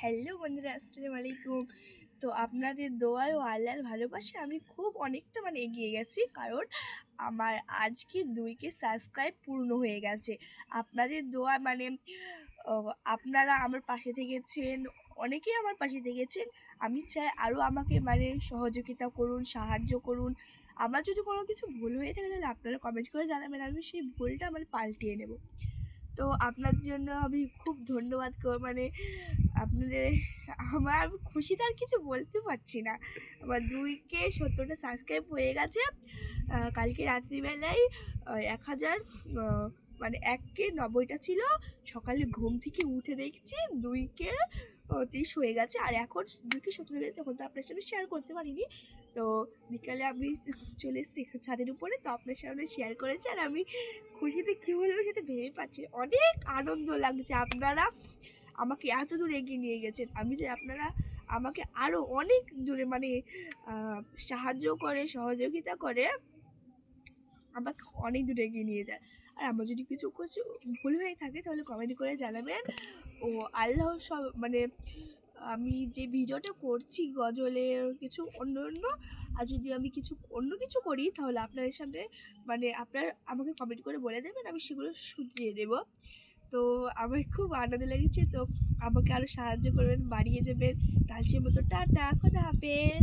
Hello বন্ধুরা, আসসালামু আলাইকুম। তো আপনাদের দোয়ায় ও আল্লাহর ভালোবাসায় আমি খুব অনেকটা এগিয়ে গেছি। কারণ আমার আজকে 2K সাবস্ক্রাইব পূর্ণ হয়ে গেছে। আপনাদের দোয়া অ আপনারা আমার পাশে থেকেছেন, অনেকেই আমার পাশে থেকেছেন। আমি চাই আরও আমাকে সহযোগিতা করুন, সাহায্য করুন। আমার যদি কোনো কিছু ভুল হয়ে থাকে তাহলে আপনারা কমেন্ট করে জানাবেন। আমি সেই ভুলটা পাল্টিয়ে নেব। তো আপনার জন্য আমি খুব ধন্যবাদ আপনাদের আমার খুশিতে আর কিছু বলতে পারছি না। আমার 2K 70টা সাবস্ক্রাইব হয়ে গেছে। কালকে রাত্রিবেলায় 1000 1K 90টা ছিল। সকালে ঘুম থেকে উঠে দেখছি 2K 30 হয়ে গেছে। আর এখন 2K 70 হয়ে গেছে, তখন তো আপনার সামনে শেয়ার করতে পারিনি। তো বিকালে আমি চলে এসেছি ছাদের উপরে, তো আপনার সামনে শেয়ার করেছি। আর আমি খুশিতে কী বলবো সেটা ভেবে পাচ্ছি না। অনেক আনন্দ লাগছে। আপনারা আমাকে এত দূর এগিয়ে নিয়ে গেছেন। আমি চাই আপনারা আমাকে আরও অনেক দূরে সাহায্য করে, সহযোগিতা করে আমাকে অনেক দূরে এগিয়ে নিয়ে যায়। আর আমার যদি কিছু ভুল হয়ে থাকে তাহলে কমেন্ট করে জানাবেন। ও আল্লাহ সব আমি যে ভিডিওটা করছি গজলের কিছু অন্য আর যদি আমি অন্য কিছু করি তাহলে আপনাদের সামনে আপনারা আমাকে কমেন্ট করে বলে দেবেন, আমি সেগুলো শুধরিয়ে দেবো। তো আমার খুব আনন্দ লেগেছে। তো আমাকে আরও সাহায্য করবেন, বাড়িয়ে দেবেন। তো আজকের মতো টাটা, খোদা হাফেজ।